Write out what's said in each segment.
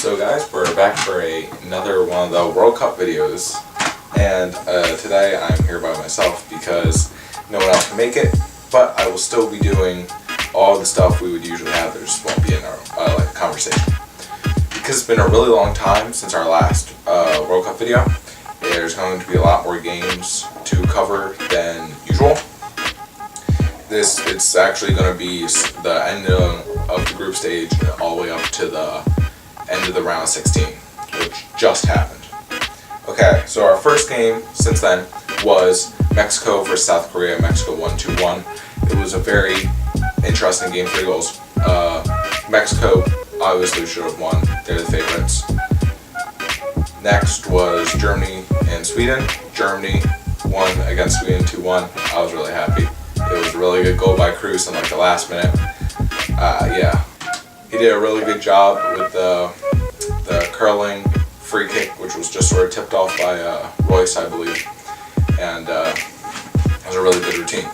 So guys, we're back for another one of the World Cup videos, and today I'm here by myself because no one else can make it, but I will still be doing all the stuff we would usually have. There just won't be in our like a conversation. Because it's been a really long time since our last World Cup video, there's going to be a lot more games to cover than usual. It's actually going to be the end of the group stage all the way up to the end of the round of 16, which just happened. Okay, so our first game since then was Mexico versus South Korea. Mexico won 2-1. It was a very interesting game, 3 goals. Mexico obviously should have won. They're the favorites. Next was Germany and Sweden. Germany won against Sweden 2-1. I was really happy. It was a really good goal by Cruz in like the last minute. Yeah, he did a really good job with the curling free kick, which was just sort of tipped off by Royce, I believe, and it was a really good routine.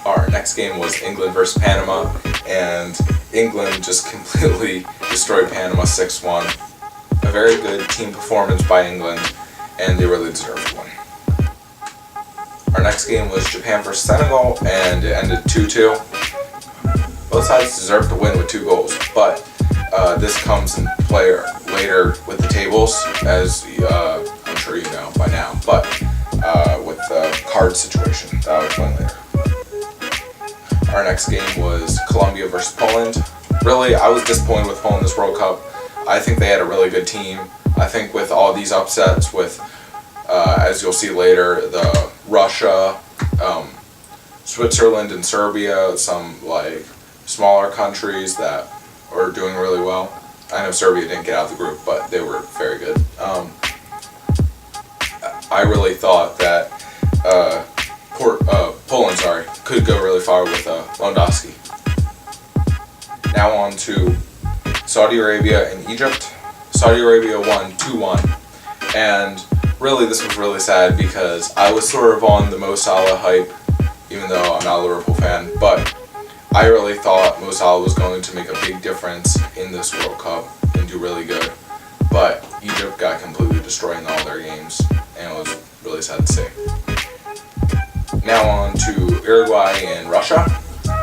Our next game was England versus Panama, and England just completely destroyed Panama 6-1. A very good team performance by England, and they really deserved to win. Our next game was Japan versus Senegal, and it ended 2-2. Both sides deserved to win with 2 goals, but this comes in play later with the tables, as I'm sure you know by now, but with the card situation, that I'll explain later. Our next game was Colombia versus Poland. Really, I was disappointed with Poland this World Cup. I think they had a really good team. I think with all these upsets, with as you'll see later, the Russia, Switzerland and Serbia, some like smaller countries that are doing really well. I know Serbia didn't get out of the group, but they were very good. I really thought that Poland, could go really far with Lewandowski. Now on to Saudi Arabia and Egypt. Saudi Arabia won 2-1, and really this was really sad because I was sort of on the Mo Salah hype, even though I'm not a Liverpool fan, but I really thought Mo Salah was going to make a big difference in this World Cup and do really good, but Egypt got completely destroyed in all their games, and it was really sad to see. Now on to Uruguay and Russia.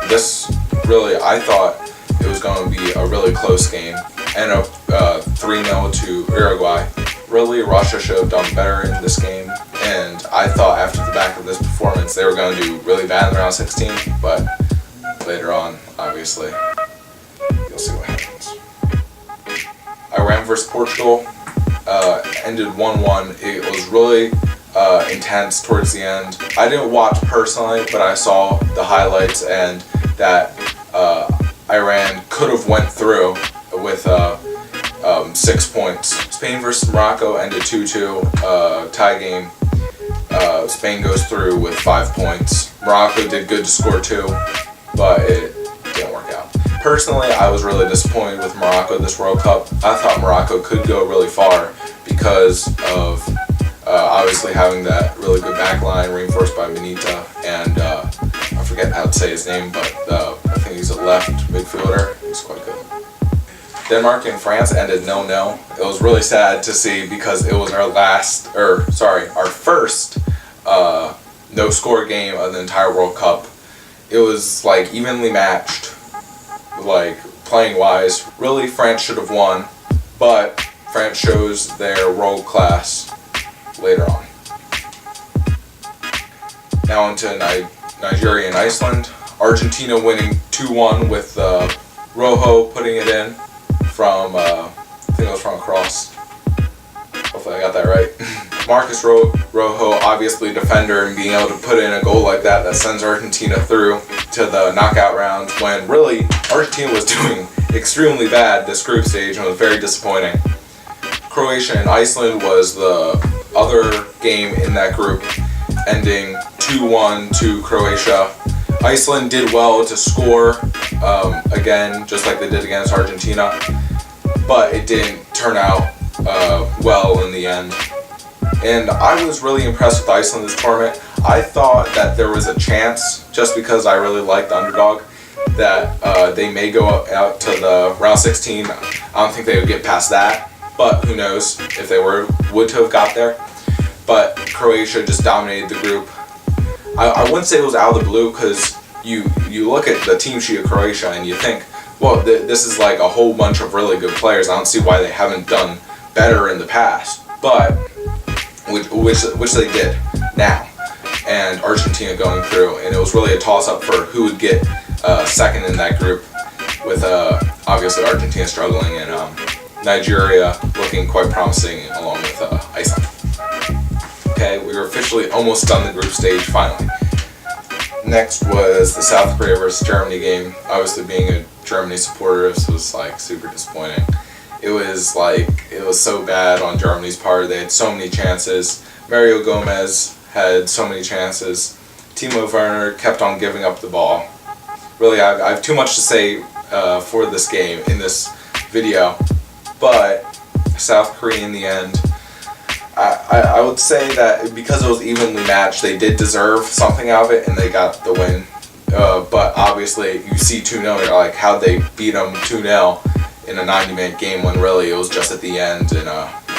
This really, I thought it was going to be a really close game. Ended up 3-0 to Uruguay. Really, Russia should have done better in this game, and I thought after the back of this performance they were going to do really bad in round 16, but later on, obviously, you'll see what happens. Iran versus Portugal ended 1-1. It was really intense towards the end. I didn't watch personally, but I saw the highlights and that Iran could have went through with 6 points. Spain versus Morocco ended 2-2, tie game. Spain goes through with 5 points. Morocco did good to score 2, but it didn't work out. Personally, I was really disappointed with Morocco this World Cup. I thought Morocco could go really far because of obviously having that really good back line reinforced by Manita, and I forget how to say his name, but I think he's a left midfielder. He's quite good. Denmark and France ended 0-0. It was really sad to see because it was our first no-score game of the entire World Cup. It was like evenly matched, like playing wise. Really, France should have won, but France shows their world class later on. Now on to Nigeria and Iceland. Argentina winning 2-1 with Rojo putting it in from, I think it was from a cross. Hopefully I got that right. Marcus Rojo, obviously defender, and being able to put in a goal like that sends Argentina through to the knockout round, when really Argentina was doing extremely bad this group stage and was very disappointing. Croatia and Iceland was the other game in that group, ending 2-1 to Croatia. Iceland did well to score, again, just like they did against Argentina, but it didn't turn out well in the end. And I was really impressed with Iceland this tournament. I thought that there was a chance, just because I really liked the underdog, that they may go out to the round 16. I don't think they would get past that, but who knows if they would have got there. But Croatia just dominated the group. I wouldn't say it was out of the blue, because you look at the team sheet of Croatia and you think, well, this is like a whole bunch of really good players. I don't see why they haven't done better in the past, but which they did now. And Argentina going through, and it was really a toss-up for who would get second in that group, with obviously Argentina struggling and Nigeria looking quite promising, along with Iceland. Okay, we were officially almost done the group stage finally. Next was the South Korea versus Germany game. Obviously, being a Germany supporter, this was like super disappointing. It was so bad on Germany's part. They had so many chances. Mario Gomez had so many chances. Timo Werner kept on giving up the ball. Really, I have too much to say for this game in this video, but South Korea in the end, I would say that because it was evenly matched, they did deserve something out of it, and they got the win. But obviously, you see 2-0, you're like, how'd they beat them 2-0 in a 90-minute game when really it was just at the end, and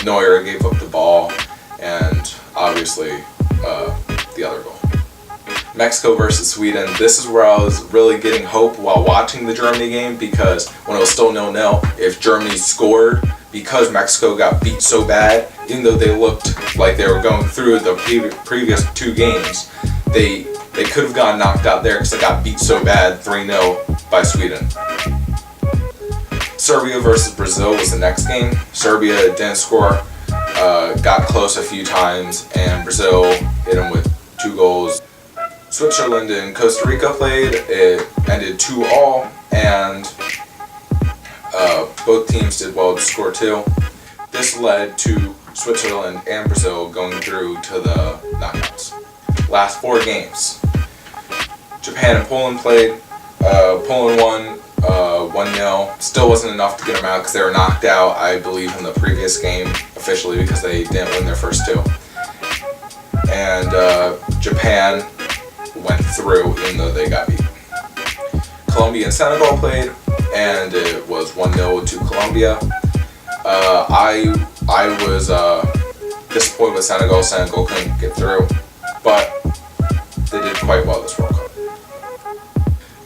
Neuer gave up the ball, and obviously the other goal. Mexico versus Sweden. This is where I was really getting hope while watching the Germany game, because when it was still 0-0, if Germany scored, because Mexico got beat so bad, even though they looked like they were going through the previous 2 games, they could have gotten knocked out there because they got beat so bad 3-0 by Sweden. Serbia versus Brazil was the next game. Serbia didn't score, got close a few times, and Brazil hit them with 2 goals. Switzerland and Costa Rica played. It ended 2-2, and both teams did well to score 2. This led to Switzerland and Brazil going through to the knockouts. Last 4 games. Japan and Poland played. Poland won 1-0. Still wasn't enough to get them out because they were knocked out, I believe, in the previous game officially, because they didn't win their first 2. And Japan went through even though they got beat. Colombia and Senegal played, and it was 1-0 to Colombia. I was disappointed with Senegal. Senegal couldn't get through, but they did quite well this World Cup.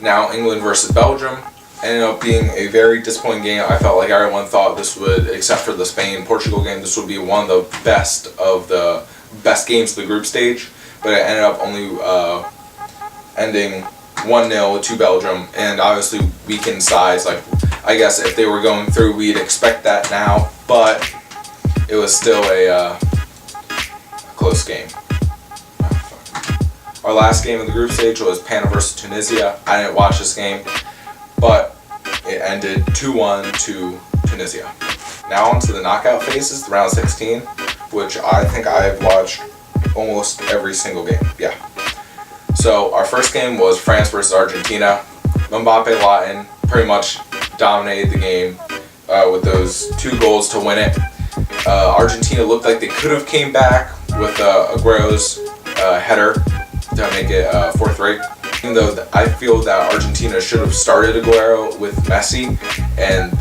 Now England versus Belgium ended up being a very disappointing game. I felt like everyone thought this would, except for the Spain-Portugal game, this would be one of the best games of the group stage, but it ended up only ending 1-0 to Belgium, and obviously weakened sides. Like, I guess if they were going through, we'd expect that now, but it was still a close game. Our last game of the group stage was Panama versus Tunisia. I didn't watch this game, but it ended 2-1 to Tunisia. Now on to the knockout phases, the round 16, which I think I've watched almost every single game. Yeah. So our first game was France versus Argentina. Mbappe Latin pretty much dominated the game with those 2 goals to win it. Argentina looked like they could have came back with Aguero's header to make it 4-3. Even though I feel that Argentina should have started Aguero with Messi, and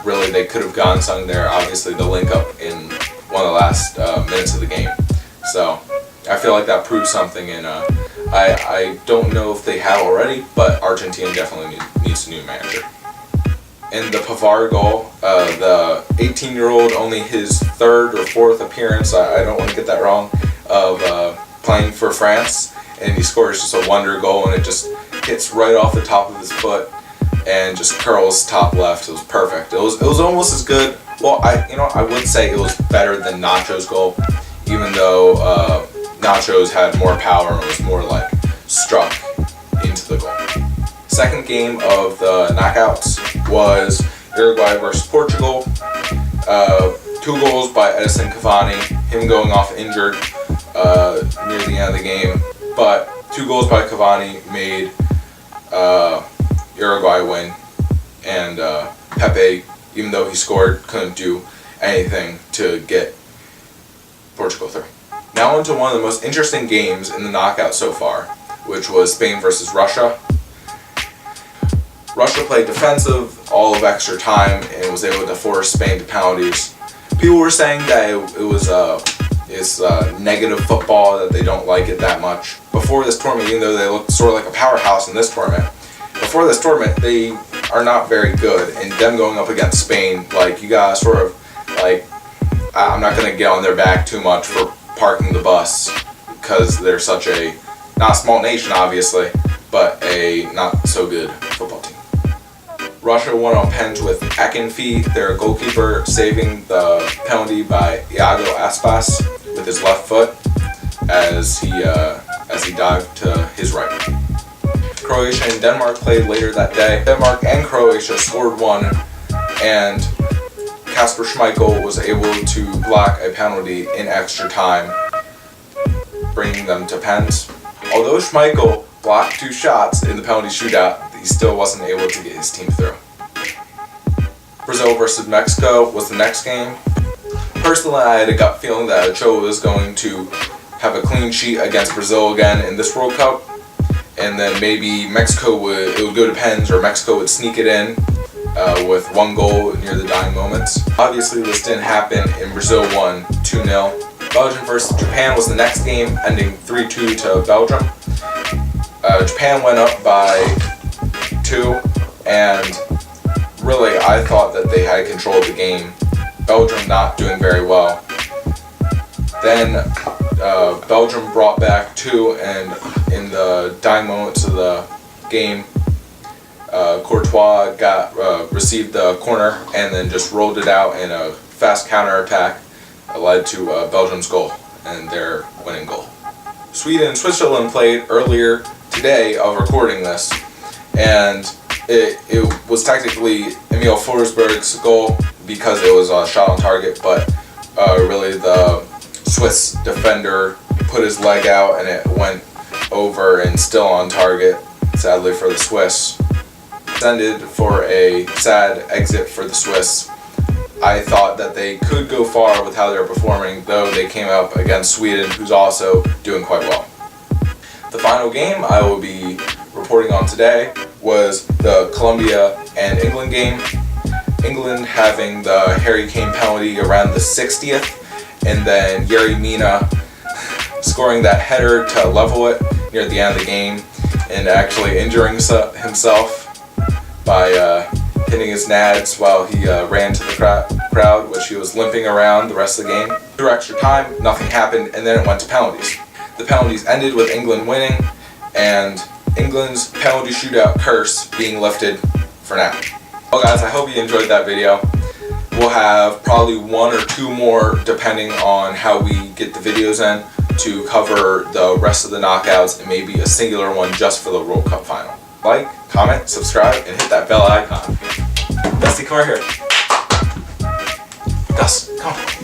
really they could have gotten something there. Obviously the link up in one of the last minutes of the game. So I feel like that proves something, and I don't know if they have already, but Argentina definitely needs a new manager. In the Pavard goal, the 18-year-old, only his 3rd or 4th appearance, I don't want to get that wrong, of playing for France, and he scores just a wonder goal, and it just hits right off the top of his foot and just curls top left. It was perfect. It was almost as good. Well, I would say it was better than Nacho's goal, even though Nacho's had more power and was more like struck into the goal. Second game of the knockouts was Uruguay versus Portugal. 2 goals by Edinson Cavani, him going off injured near the end of the game, but 2 goals by Cavani made Uruguay win, and Pepe, even though he scored, couldn't do anything to get Portugal through. Now on to one of the most interesting games in the knockout so far, which was Spain versus Russia. Russia played defensive all of extra time and was able to force Spain to penalties. People were saying that it was negative football, that they don't like it that much. Before this tournament, even though they looked sort of like a powerhouse in this tournament, before this tournament, they are not very good. And them going up against Spain, like, you gotta sort of, like, I'm not gonna get on their back too much for parking the bus, because they're such a, not a small nation obviously, but a not so good football team. Russia won on pens with Akinfi, their goalkeeper, saving the penalty by Iago Aspas with his left foot as he dived to his right. Croatia and Denmark played later that day. Denmark and Croatia scored one, and Kasper Schmeichel was able to block a penalty in extra time, bringing them to pens. Although Schmeichel blocked 2 shots in the penalty shootout, he still wasn't able to get his team through. Brazil versus Mexico was the next game. Personally, I had a gut feeling that Ochoa was going to have a clean sheet against Brazil again in this World Cup, and then maybe it would go to pens, or Mexico would sneak it in with 1 goal near the dying moments. Obviously, this didn't happen, and Brazil won 2-0. Belgium versus Japan was the next game, ending 3-2 to Belgium. Japan went up by 2, and really I thought that they had control of the game. Belgium not doing very well. Then Belgium brought back 2, and in the dying moments of the game, Courtois received the corner and then just rolled it out in a fast counter-attack, led to Belgium's goal and their winning goal. Sweden and Switzerland played earlier today of recording this, and it was technically Emil Forsberg's goal because it was a shot on target, but really the Swiss defender put his leg out and it went over and still on target, sadly for the Swiss. It ended for a sad exit for the Swiss. I thought that they could go far with how they were performing, though they came up against Sweden, who's also doing quite well. The final game I will be reporting on today was the Colombia and England game. England having the Harry Kane penalty around the 60th, and then Yerry Mina scoring that header to level it near the end of the game, and actually injuring himself by hitting his nads while he ran to the crowd, which he was limping around the rest of the game. Through extra time, nothing happened, and then it went to penalties. The penalties ended with England winning, and England's penalty shootout curse being lifted for now. Well guys, I hope you enjoyed that video. We'll have probably 1 or 2 more, depending on how we get the videos in, to cover the rest of the knockouts, and maybe a singular one just for the World Cup final. Like, comment, subscribe, and hit that bell icon. Dusty, come over here. Gus, come on.